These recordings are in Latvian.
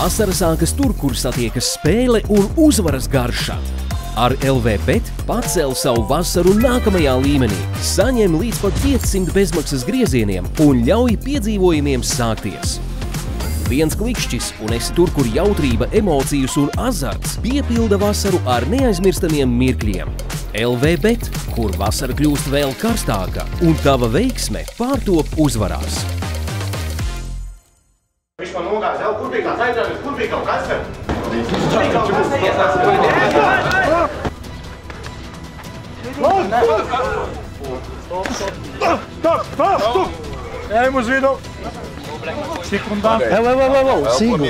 Vasara sākas tur, kur satiekas spēle un uzvaras garša. Ar LVBet pacēl savu vasaru nākamajā līmenī, saņem līdz pat 500 bezmaksas griezieniem un ļauj piedzīvojumiem sākties. Viens klikšķis un esi tur, kur jautrība, emocijas un azarts piepilda vasaru ar neaizmirstamiem mirkļiem. LVBet, kur vasara kļūst vēl karstāka un tava veiksme pārtop uzvarās. Viņš man nogāja, jau kur bija kāds aizrāvis, kur bija kaut kas vēl? Ejam uz vidu! Sekundām! Sigur!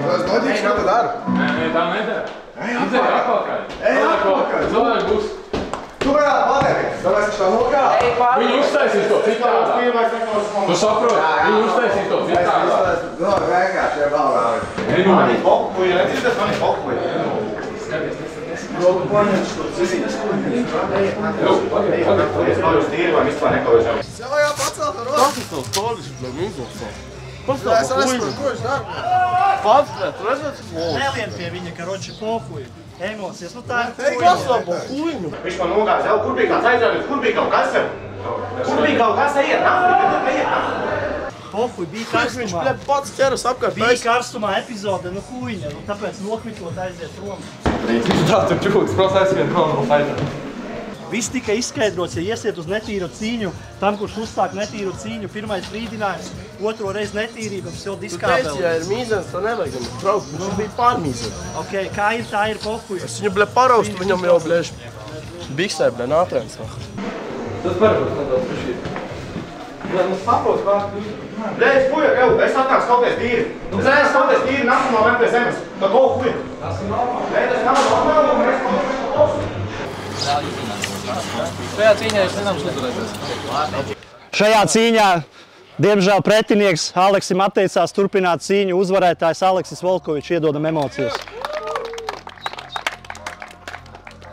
Es noģīšu, ko tu daru? Nē, tā nedara. Izēj atpakaļ. Ej atpakaļ! Cilvēki būs. Tu varētu padarīt, tāpēc viņš tā nogāja. Viņi uztaisīs to citādā. Tu saproti, viņi uztaisīs to citādā. No, vienkārši, ja vēl vēl. Mani pokuja, nedzirdas mani pokuja. Skaties, nesaties. Es paužu tīri vai vispār nekaužam. Jā, pacelt ar rotu. Kas ir tavs koļus, bļam, izlasā? Kas Jā, es esmu, ko viņš dara? Pats, bet redzēt, Nelien pie viņa, karoči, pohuju. Emocijas, nu tā ir Ej, kas labo huļņu? Viņš man nogāja, jau kur bija kāds aizrāvis, kur bija kaut kas vēl? Kur bija kaut kas, ejiet nākt, pohuju, bija Viņš, karstumā. bļam, pats ķeras apkārt. Bija karstumā epizode, nu huļņa, nu tāpēc nokvitot aiziet prom. Tā tur čūks, protams, aizvien prom no faitā. Viss tika izskaidrots, ja iesiet uz netīru cīņu, tam, kurš uzsāk netīru cīņu, pirmais brīdinājums, otro reizi netīrība, tas jau tu teici, diskābeli. ja ir mīzens, tad nevajag viņu braukt, viņš bija pārmīzens. Ok, kā ir, tā ir pohuju. Es viņu, bļa, paraustu, viņam jau, bļa, biksē, bļa, nātrēns. Tas varbūt nedaudz pašīt. Nu saprot, kā tu... Blēģis, puja, jau, es atnāks kauties tīri. Es reiz kauties tīri, nākamā vien pie zemes. Tā ko huļa? Tas ir normāli. Nē, tas nav normāli, un mēs kauties pie kosu. Šajā cīņā es nezinām uzturēties. Šajā cīņā, diemžēl, pretinieks Aleksim atteicās turpināt cīņu. Uzvarētājs Aleksis Volkovičs, iedodam emocijas.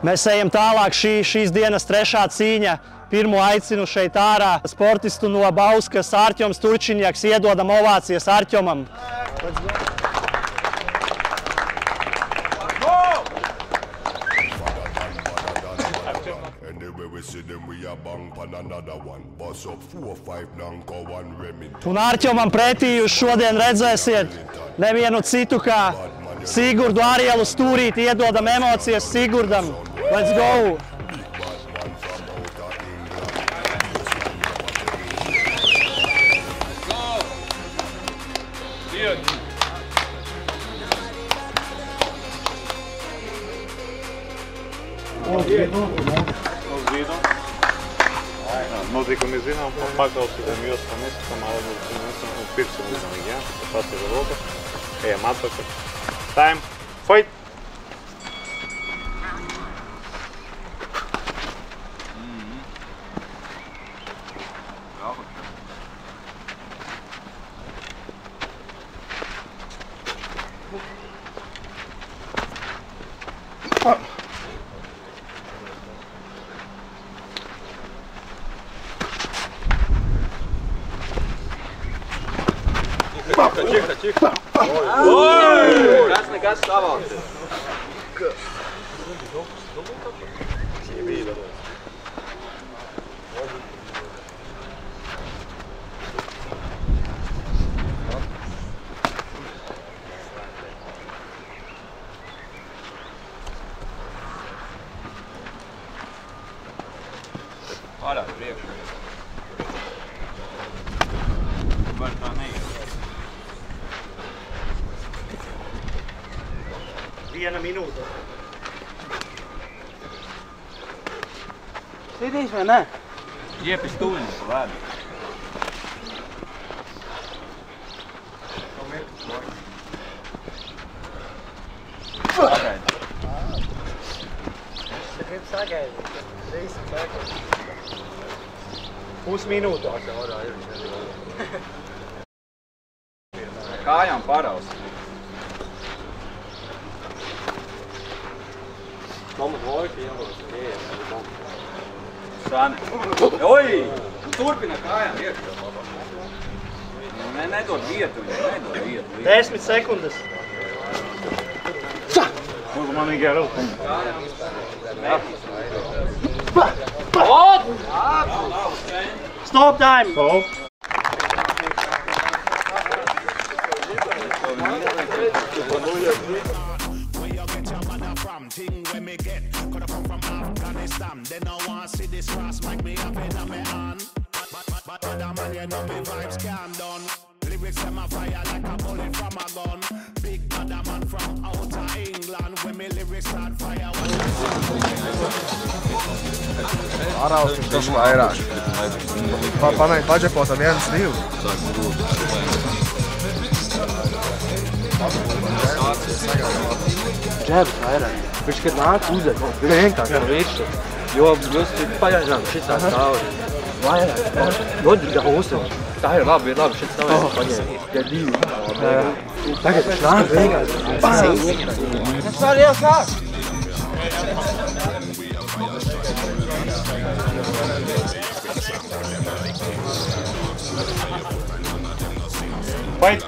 Mēs ejam tālāk, šīs dienas trešā cīņa. Pirmo aicinu šeit ārā sportistu no Bauskas, Arķoms Turčiņaks, iedodam ovācijas Arķomam. Un Arķomam pretī jūs šodien redzēsiet nevienu citu kā Sigurdu Arielu Stūrīti, iedodam emocijas Sigurdam. Let's go! Notikumi zinām, paklausītām jostam izskatām, un pirksim uzmanīgi, jā? Tas ir roka. Ejam atpakaļ. Time, fight! Тихо. Ой! Kas savāks. Pārāk priekšu. Var tā neiet. Viena minūte. Sitīs vai ne? Iepi stūņus pa vēdu. Pagaidi. Es gribu sagaidīt. Visi sagaidīt. Pusminūte. Kājām paraust. Kommen heute, ja, was geht? Oi! Turpina kājām iekšā. Nedod vietu viņai, nedod vietu. 10 sekundes. Uzmanīgi ar rūkumu. Stop time! Stop. Ārausim taču vairāk. Pamēģi paģekot ar 1-2. Džebs vairāk. Viņš, kad nāk uzēt, vienkārši ar virsmu. Jo jūs pagaidām šitā stāvi. Vairāk. Nodrīgā uzsver. Tā ir labi, šits nav vajag paņēma. Tie 2. Tagad viņš nāk vienkārši. Tas var jau sāk. Fight!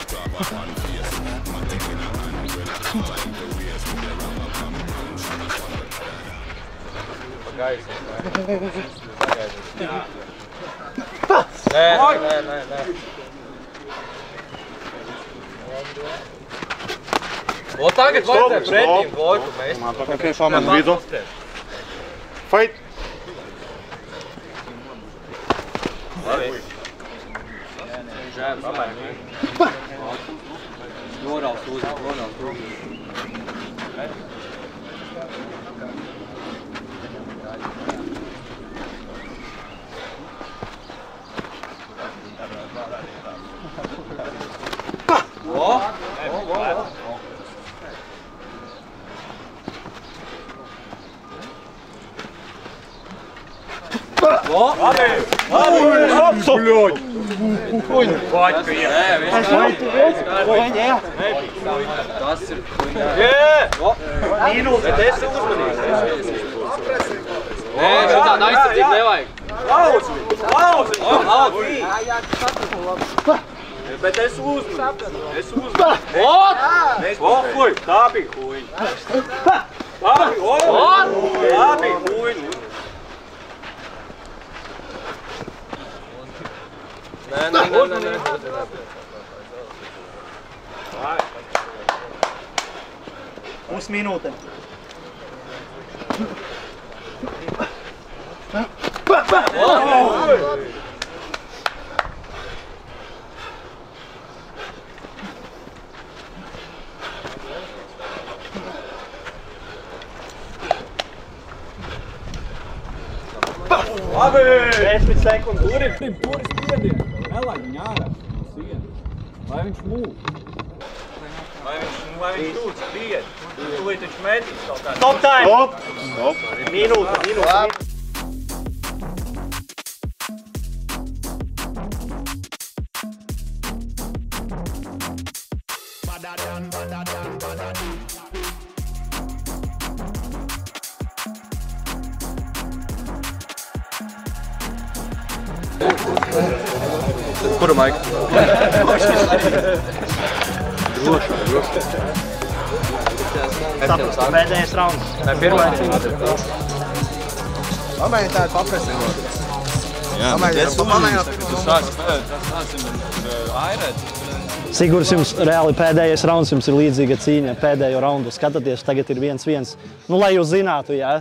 Nē. O tagad vajadzēja pretīm bloku mēs. Okay, pamēģi vidu. Fight! Labi. Žēl, pamēģi. Norāls uzīt. Блядь! Батька ir. Tas ir Minūte, 10 uzmanīgi. Nē, šitāda aizsardzība nevajag. Lauzi! Bet es uzmanu. Huj! Tā bija huj. Tā bija huj. Nē. Pusminūte. Labi! 10 sekundes. Turis spiedienu. Nelaid viņu ārā no sienas. Lai viņš mūk. Lai viņš tur spied. Tūlīt viņš metīs kaut kādā. Stop time! Stop! Minūte. Kura maika? Droši. Pēdējais rauns. Nē, pirmais. Pamēģi tādu papresinot. Sigurs, jums reāli pēdējais rauns jums ir līdzīga cīņa. Pēdējo raundu skatāties, tagad ir 1-1. Nu, lai jūs zinātu, jā.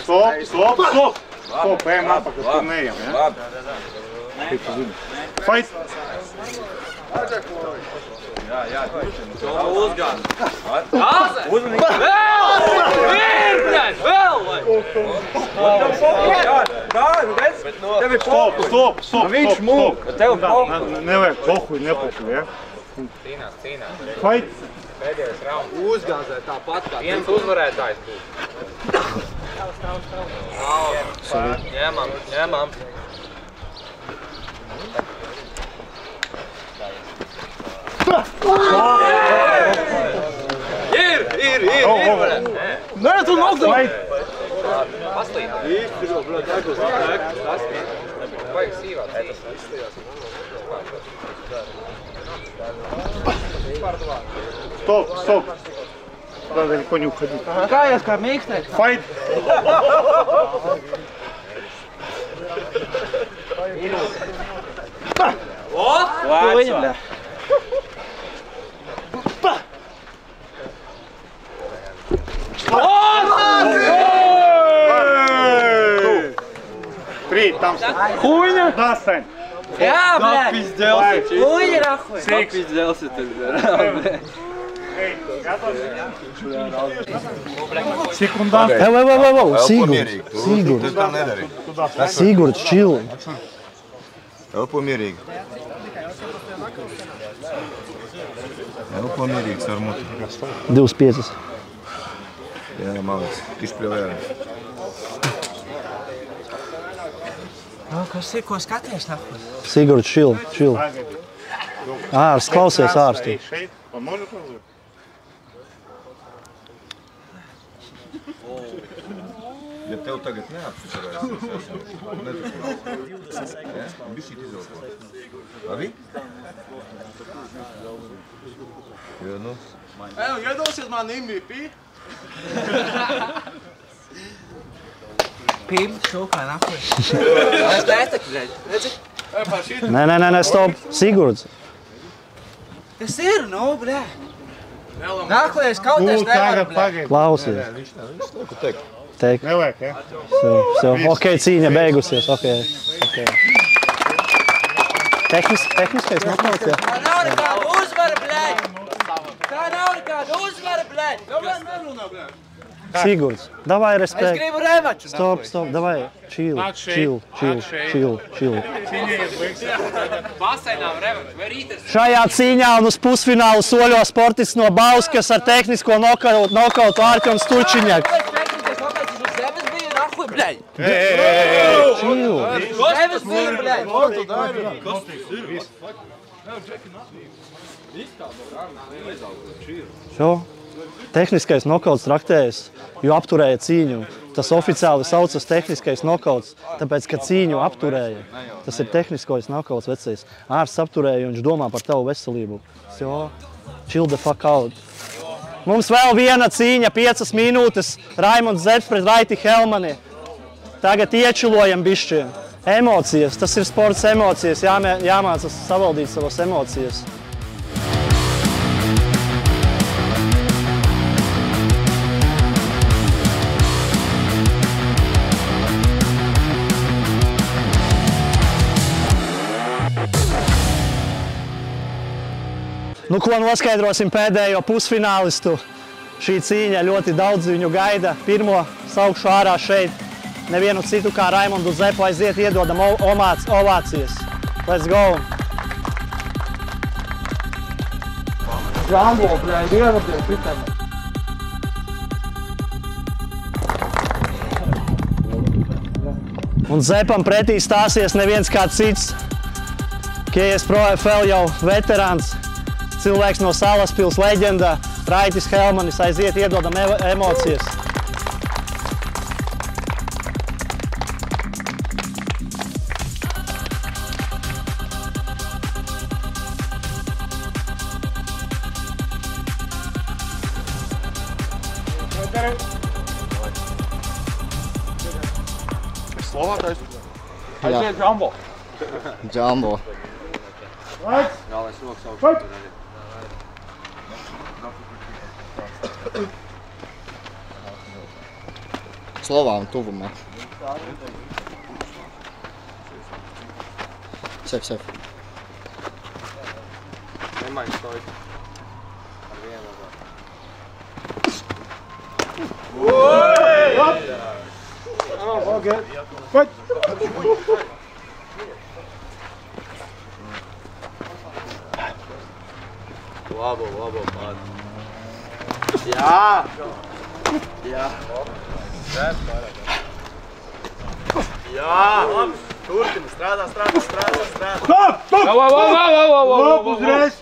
Stop! Ejam atpakaļ, tur neejam, ja? Fight! Jā, uzgāz. Uzmanīgi. Vēl! Tev ir pohuļ. Stop! Viņš mūk. Tev pohuļ. Nevajag pohuļ, nepohuļ, ja? Cīnās. Fight! Pēdējais rauns. Uzgāzē tāpat kā. Viens uzvarētājs būs. Ņemam. Стоп! Надо далеко не уходить. Kājas kā mīkstēks. Fight! Viņa, Три, там хуйня! Да, Сань! Jā, blēd! Пиздец! Хуйня, нахуй! Пиздец, это, Секундант! Sigurd, chill! Elpo mierīgi. Elpo mierīgi, ar muti. 25. Jā, malēc. Izpļauj. Kas ir, ko skaties, nahuj? Sigurd, chill. Ārsts, klausies ārstu. Он может позволить? Ja tev tagad neapšķirās, bišķīt izvelkot. Labi? Jo, nu. Iedosies man MVP? Pīm, šūkā, nahuj. Es netek, blēd. Redzi? Nē, stop. Sigurds. Kas ir, nu, blēd? Nākuj, es kaut es nevaru, blēd. Klausies. Teik. Nevajag, ja? Все, okei, cīņa beigusies, okei. Tehniskais nokauts, jā? Tā nav nekāda uzvara, blēd. Tā nav nekāda uzvara, blēd. Sigurds, davai Es respekt. gribu revaču, Stop, nahuj. davai. Chill. Šajā cīņā un uz pusfinālu soļo sportists no Bauskas ar tehnisko nokautu Ārķoms Turčiņaks. Zemes bija, nahuj, blēd. Chill. Zemes bija, blēd. Šo tehniskais nokauts traktējas, jo apturēja cīņu. Tas oficiāli saucas tehniskais nokauts, tāpēc, ka cīņu apturēja. Tas ir tehniskais nokauts vecais. Ārsts apturēja, un viņš domā par tavu veselību. Jo, chill the fuck out. Mums vēl viena cīņa, 5 minūtes. Raimonds Zepps pret Raiti Helmani. Tagad iečilojam bišķiem. Emocijas, tas ir sports emocijas. Jāmācas savaldīt savas emocijas. Nu, ko noskaidrosim pēdējo pusfinālistu. Šī cīņa ļoti daudz viņu gaida. Pirmo saukšu ārā šeit. Nevienu citu kā Raimondu Zeppu aiziet iedodam ovācijas. Let's go! Rambo, blēd, ievaties pitam. Un Zeppam pretī stāsies neviens kā cits. KS Pro FL jau veterāns. Cilvēks no Salaspils leģenda, Raitis Helmanis, aiziet iedodam emocijas. Slovātais? Aiziet Jumbo. Jumbo. Galvenais rokas augstu. Slovām tuvumā. Sef. Nemaini stojit. Ar vienu Labo, pār. Jā! Turpini, strādā. Stop! Uzreiz!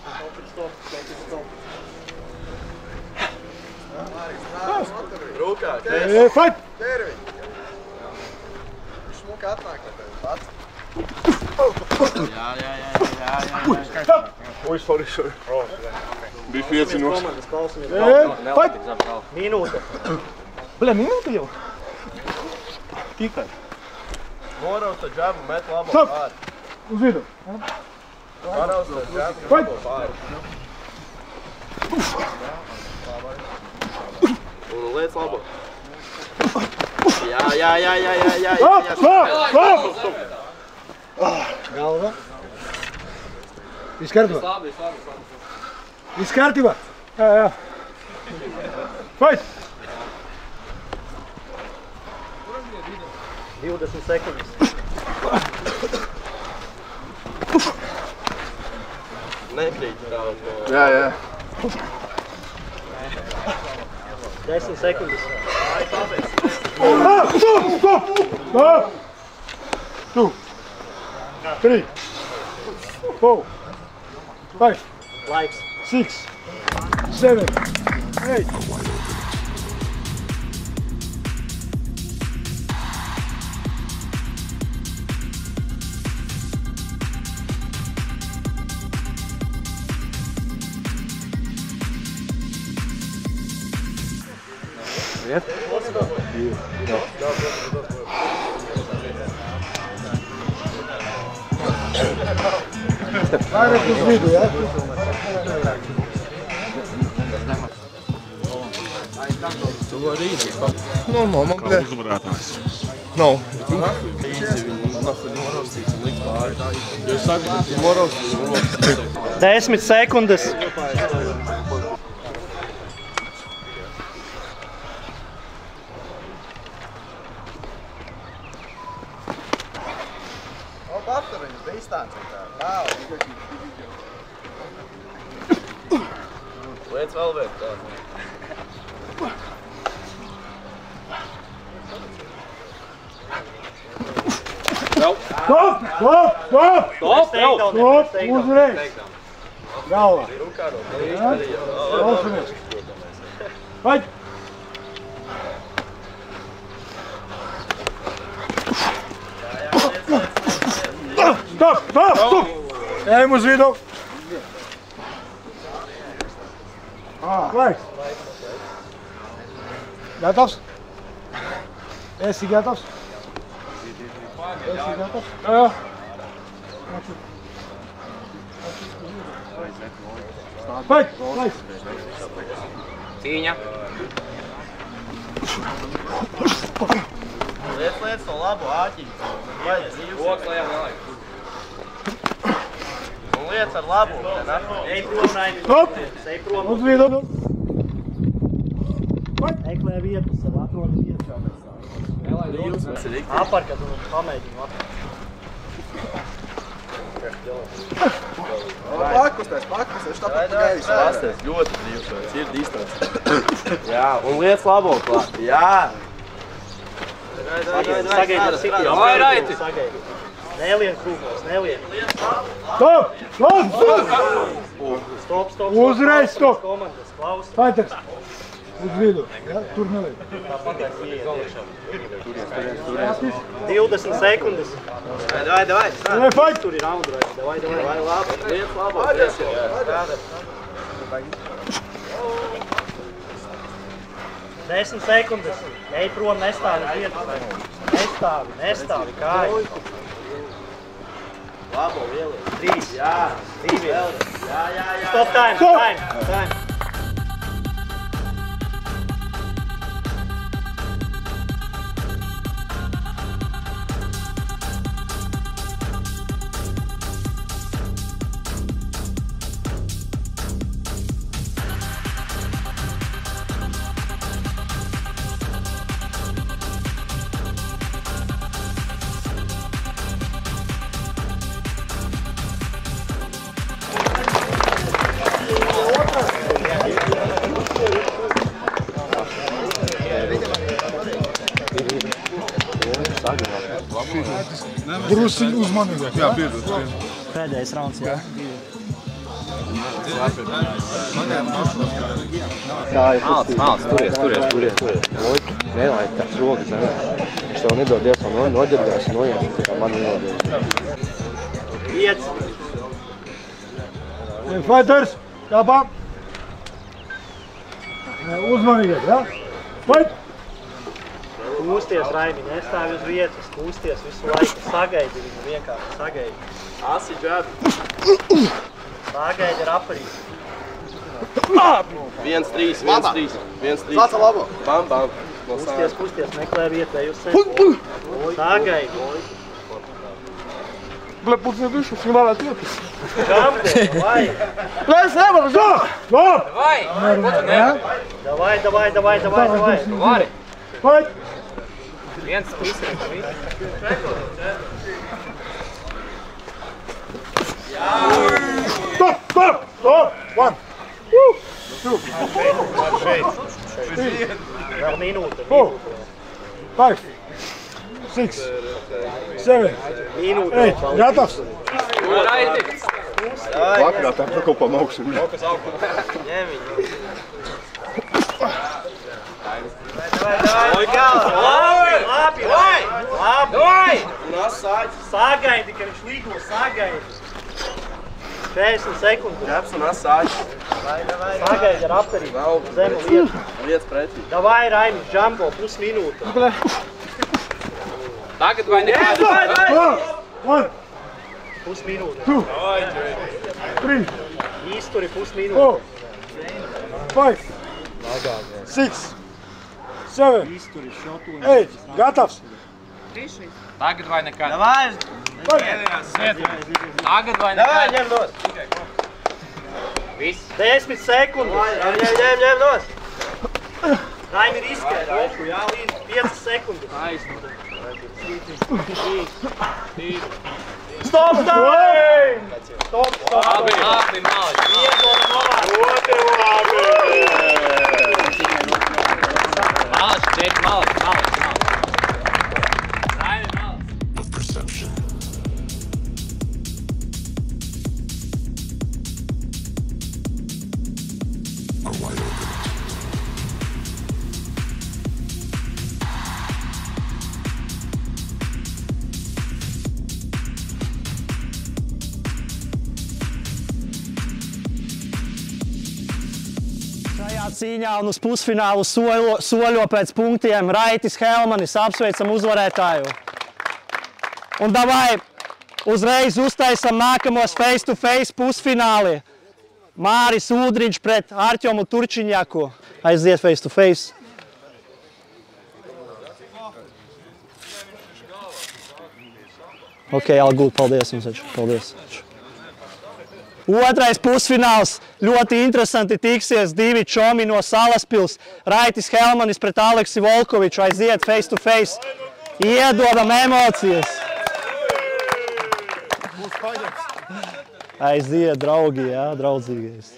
Rūkā, Fight! atnāk, tāpēc pats. Jā. Oi, sorry. Bija 5 nos. Minūte. Bļa, minūte jau? Tikai. Noraus to džabu, met labo Stop! pāri. Uz vidu. Noraus to džabu, Vai! labo pāri. Un liec labo. Jā. Stop! Galva. Viss kārtībā? Viss kārtībā? Jā. Fight! 20 sekundes. Nekrīt daudz. Jā. 10 sekundes. Stop! 2, 3, 4, 5, Laiks. 6, 7, 8. Vairāk uz vidu, jā? Normāli, man bļa. Uzvarētājs. Nav. Jūs sakat, moros. 10 sekundes. Aptur viņu distanci tā. Nav. Liec vēl vien tā. Stop! Uzreiz! Galvā! Lausamies! Vai! Stop! Ejam uz vidu! Laiks! Gatavs? Esi gatavs? Esi gatavs? Jā. Fight! Cīņa. Liec to labo āķiņu. Rokas lejā nelaik. Un liec ar labo. Ej prom, Raini. Stop! Ej prom. Uz vidu! Meklē vietu, sev atrod vietu. Aparkat un pamēģinu aparkat. Pakustēs, tāpat gaisa. Pasties, ļoti brīvs, ir distance. Jā, un liec labo klāt. Jā. Sagaid ar sitiem. Vai, Raiti? Nelien kūkos, nelien. Stop! Stop. Uzreiz stop. Komandas, klausa. Fighters! Uz vidu! Ja? Tur neliek. 20 sekundes. Davai. Fight! Tur ir raundrai. Davai. Vai labi, liec labo. Jā. 10 sekundes. Ej prom, nestāvi vietu. Nestāvi, kāju. Labo lieliet. 3. Jā. 2. Jā. Stop time. Drusiņ uzmanīgāk. Jā, piedod. Pēdējais rauns, jā. Māc, turies. Nelaid tās rokas. Viņš tev nedod diezgan noģerdās un noiet, tā kā man nodod. 5. Fighters, kāpā. Uzmanīgiet, ja? Fight! Kūsties, Raimi, nestāvi uz vietas, kūsties visu laiku, sagaidi viņu, vienkārši sagaidi. Asi džabi. Sagaidi ar aparīti. 1-3, 1-3. Sāca labo. Bam, bam. Kūsties, meklē vietu, ej uz sevi. Sagaidi. Bля, пусть не дышу, снимала ответ. Žamde, vai! Lai, nevaru, žā! Давай. Vari. Fight! 1-3. Stop! 1. Vēl minūte. 4. 5. 6. 7. 8. Gatavs! Vakarā tā pakopam augšu. Ņem viņu. Labi! Sagaidi, ka viņš līgo, sagaidi. 40 sekundes. Reps un asāģis. Sagaidi ar apkarību. Zemu lietu. Lietas pretī. Davai, Raimi, Džambo, pusminūte. Tagad vai nekādu? 1. Pusminūte. 2. 3. Īsturi pusminūte. 4. 5. 6. 7. 8. Gatavs! Tagad vai nekādu? Davai! Tagad vai nekādu? Ņem nos! Viss. 10 sekundes. Ņem nos! Raimi ir izskēt, roku, jā, līdz 5 sekundes. Stop! Labi, maliņ. Iedod novāk. Maliņ, Džek, maliņ. Raimi, maliņ. Šajā cīņā un uz pusfinālu soļo pēc punktiem Raitis Helmanis. Apsveicam uzvarētāju. Un davai uzreiz uztaisam nākamos face-to-face pusfināli. Māris Udriņš pret Artjomu Turčiņaku. Aiziet face-to-face. Ok, Algūt, paldies jums. Paldies. Otrais pusfināls. Ļoti interesanti tiksies divi čomi no Salaspils. Raitis Helmanis pret Aleksi Volkoviču. Aiziet face to face. Iedodam emocijas. Aiziet, draugi, jā, draudzīgais.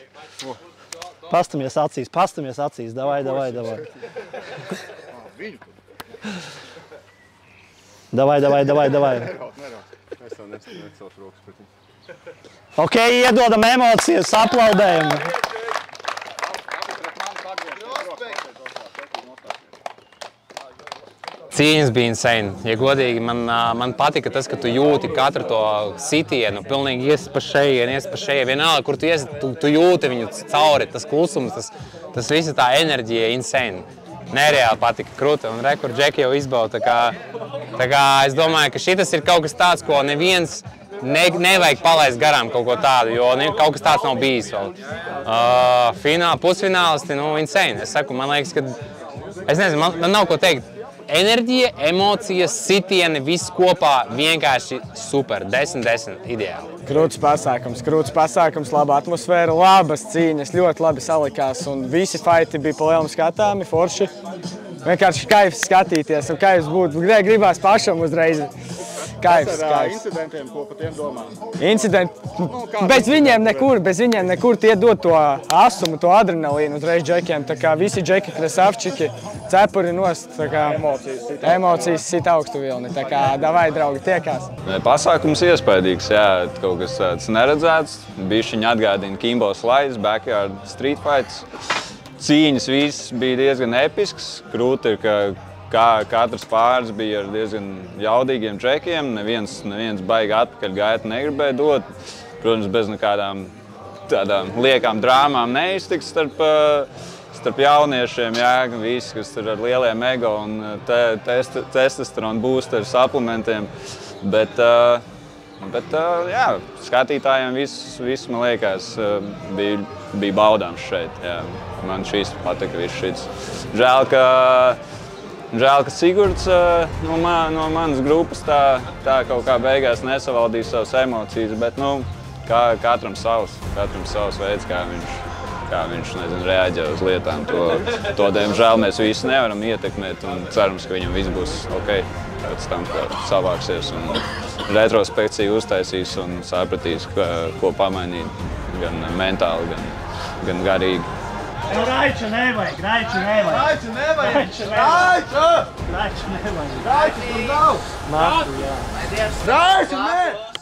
Pastamies acīs. Davai. Davai. Ok, iedodam emocijas, aplaudējam. Cīņas bija insane. Ja godīgi, man patika tas, ka tu jūti katru to sitienu, pilnīgi ies pa šejienu, vienalga, kur tu ies, tu jūti viņu cauri, tas klusums, tas visa tā enerģija insane. Nereāli patika kruta, un rekur Džeki jau izbauda, tā kā es domāju, ka šitas ir kaut kas tāds, ko neviens nevajag palaist garām kaut ko tādu, jo kaut kas tāds nav bijis vēl. Pusfinālisti, insane. Es saku, man liekas, ka, es nezinu, man nav ko teikt. Enerģija, emocijas, sitieni, viss kopā vienkārši super. 10-10, ideāli. Krūts pasākums, laba atmosfēra, labas cīņas, ļoti labi salikās un visi fighti bija pa lielam skatāmi, forši. Vienkārši kaifs skatīties un kaifs būt, gribās pašam uzreiz. Kaifs. Incidentiem, ko par tiem domā? Incidenti, bez viņiem nekur tie dod to asumu, to adrenalīnu uzreiz džekiem. Tā kā visi džeki, krasavčiki, cepuri nost, tā kā emocijas sit augstu vilni. Tā kā davai, draugi, tiekās. Pasākums iespaidīgs, jā, kaut kas tāds neredzēts. Bišķiņi atgādina Kimbo Slides, Backyard Street Fights. Cīņas viss bija diezgan episks. Krūti ir, ka katrs pāris bija ar diezgan jaudīgiem džekiem. Neviens baigi atpakaļ gaitu negribēja dot. Protams, bez nekādām tādām liekām drāmām neiztiks starp jauniešiem, visi, kas ir ar lieliem ego un testosteronu boosteru suplementiem. Bet jā, skatītājiem viss man liekas, bija baudāms šeit. Jā. Man šīs patika, viss šis. Žēl, ka Sigurds no manas grupas tā kaut kā beigās nesavaldīja savas emocijas, bet katram savs veids, kā viņš reaģē uz lietām. To diemžēl mēs visi nevaram ietekmēt un cerams, ka viņam viss būs ok. Pēc tam, kad savāksies un retrospekciju uztaisīs un sapratīs, ko pamainīt gan mentāli, gan garīgi. Raiču nevajag! Raiču nevajag! Raiču tur nav! Raiču, nē!